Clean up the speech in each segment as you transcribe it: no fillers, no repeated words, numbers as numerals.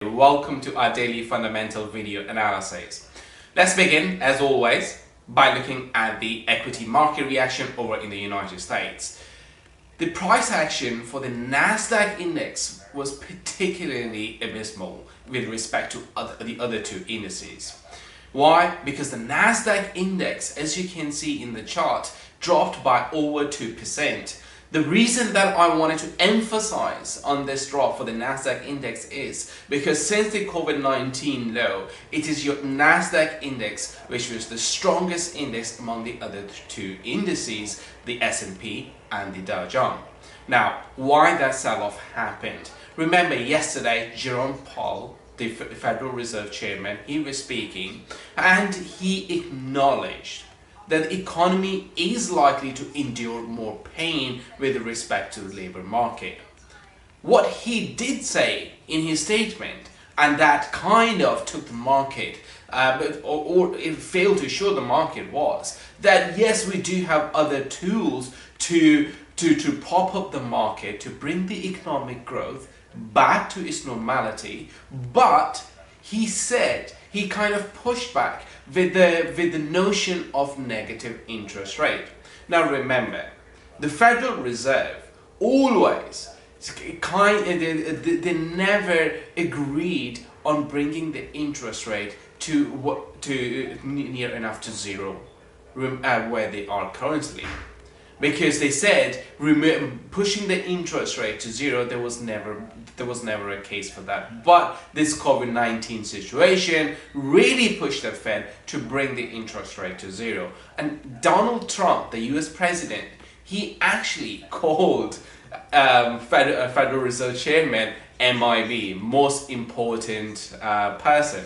Welcome to our daily fundamental video analysis. Let's begin, as always, by looking at the equity market reaction over in the United States. The price action for the Nasdaq index was particularly abysmal with respect to the other two indices. Why? Because the Nasdaq index, as you can see in the chart, dropped by over 2%. The reason that I wanted to emphasize on this drop for the Nasdaq index is because since the COVID-19 low, it is your Nasdaq index which was the strongest index among the other two indices, the S&P and the Dow Jones. Now, why that sell-off happened? Remember yesterday, Jerome Powell, the Federal Reserve Chairman, he was speaking and he acknowledged that the economy is likely to endure more pain with respect to the labor market. What he did say in his statement, and that kind of took the market, or it failed to show the market, was that yes, we do have other tools to prop up the market, to bring the economic growth back to its normality, but he said, he kind of pushed back with the notion of negative interest rate. Now remember, the Federal Reserve always they never agreed on bringing the interest rate to near enough to zero, where they are currently. Because they said pushing the interest rate to zero, there was never a case for that. But this COVID-19 situation really pushed the Fed to bring the interest rate to zero. And Donald Trump, the US president, he actually called Federal Reserve Chairman MIB, most important person.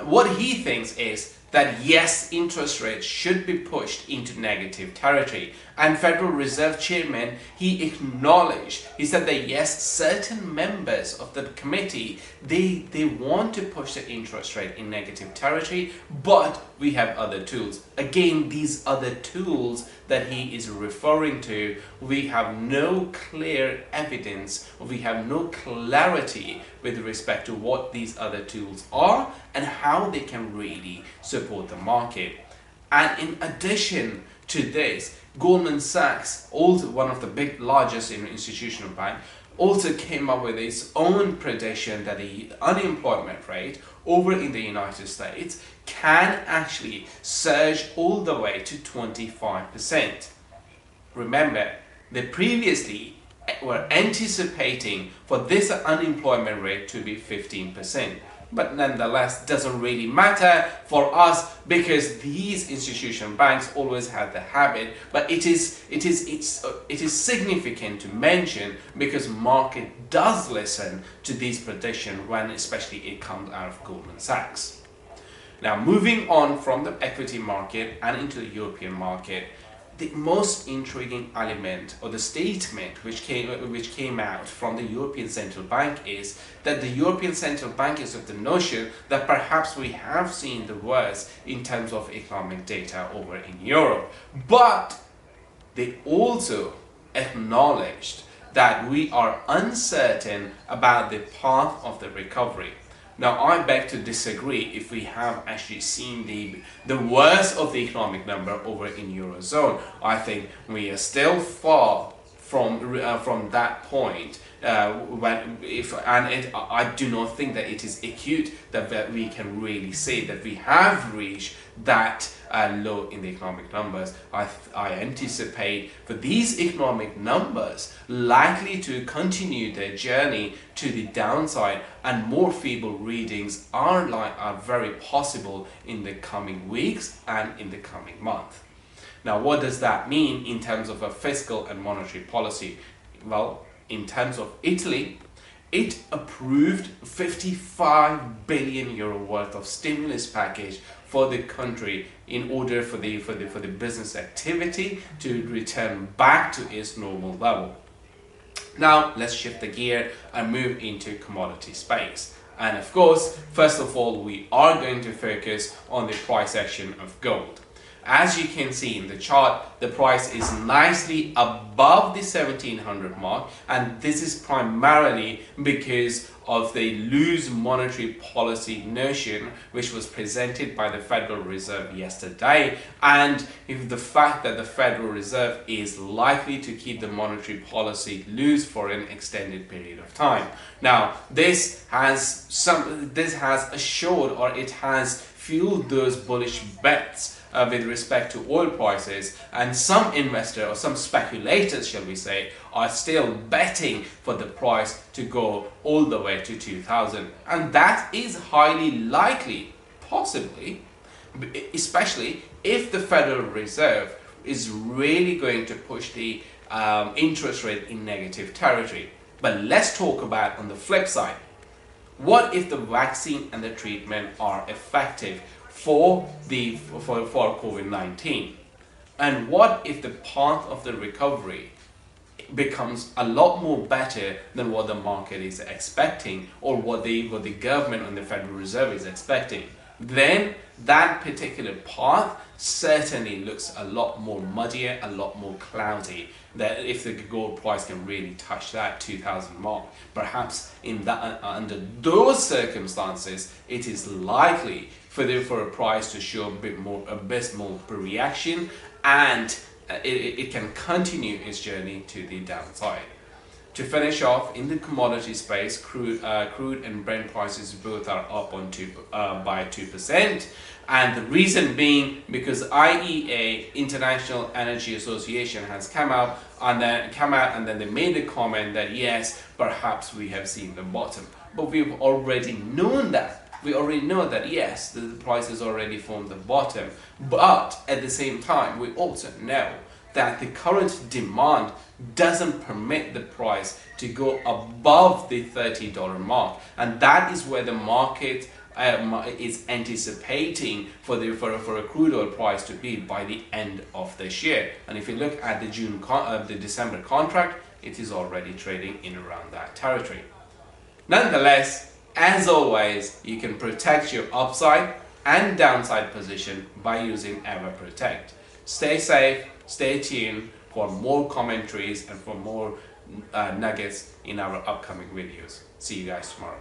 What he thinks is that yes, interest rates should be pushed into negative territory. And Federal Reserve Chairman, he acknowledged, he said that yes, certain members of the committee, they want to push the interest rate in negative territory, but we have other tools. Again, these other tools that he is referring to, we have no clear evidence, we have no clarity with respect to what these other tools are and how they can really support the market. And in addition to this, Goldman Sachs, also one of the largest institutional bank, also came up with its own prediction that the unemployment rate over in the United States can actually surge all the way to 25%. Remember, they previously were anticipating for this unemployment rate to be 15%. But nonetheless, doesn't really matter for us because these institutional banks always have the habit. But it is significant to mention because market does listen to these predictions when especially it comes out of Goldman Sachs. Now, moving on from the equity market and into the European market, the most intriguing element or the statement which came out from the European Central Bank is that the European Central Bank is of the notion that perhaps we have seen the worst in terms of economic data over in Europe. But they also acknowledged that we are uncertain about the path of the recovery. Now, I beg to disagree if we have actually seen the worst of the economic number over in Eurozone. I think we are still far from that point. I do not think that it is acute that we can really say that we have reached that low in the economic numbers. I anticipate for these economic numbers likely to continue their journey to the downside, and more feeble readings are very possible in the coming weeks and in the coming month. Now, what does that mean in terms of a fiscal and monetary policy? Well, in terms of Italy, it approved 55 billion euro worth of stimulus package for the country in order for the business activity to return back to its normal level. Now, let's shift the gear and move into commodity space. And of course, first of all, we are going to focus on the price action of gold. As you can see in the chart, the price is nicely above the 1700 mark, and this is primarily because of the loose monetary policy notion which was presented by the Federal Reserve yesterday, and if the fact that the Federal Reserve is likely to keep the monetary policy loose for an extended period of time. Now, this has assured, or it has fueled those bullish bets with respect to oil prices, and some investors, or some speculators shall we say, are still betting for the price to go all the way to 2000, and that is highly likely, possibly, especially if the Federal Reserve is really going to push the interest rate in negative territory. But let's talk about on the flip side. What if the vaccine and the treatment are effective for COVID-19? And what if the path of the recovery becomes a lot more better than what the market is expecting, or what the government and the Federal Reserve is expecting? Then that particular path certainly looks a lot more muddier, a lot more cloudy, that if the gold price can really touch that 2000 mark. Perhaps in that under those circumstances, it is likely for a price to show a bit more abysmal reaction, and it can continue its journey to the downside. To finish off, in the commodity space, crude and Brent prices both are up by 2%, and the reason being because IEA, International Energy Association, has come out and then they made a comment that yes, perhaps we have seen the bottom. But we've already known that. We already know that yes, the price has already formed the bottom, but at the same time, we also know that the current demand doesn't permit the price to go above the $30 mark, and that is where the market is anticipating for a crude oil price to be by the end of this year. And if you look at the December contract, it is already trading in around that territory. Nonetheless, as always, you can protect your upside and downside position by using AvaProtect. Stay safe, stay tuned for more commentaries and for more nuggets in our upcoming videos. See you guys tomorrow.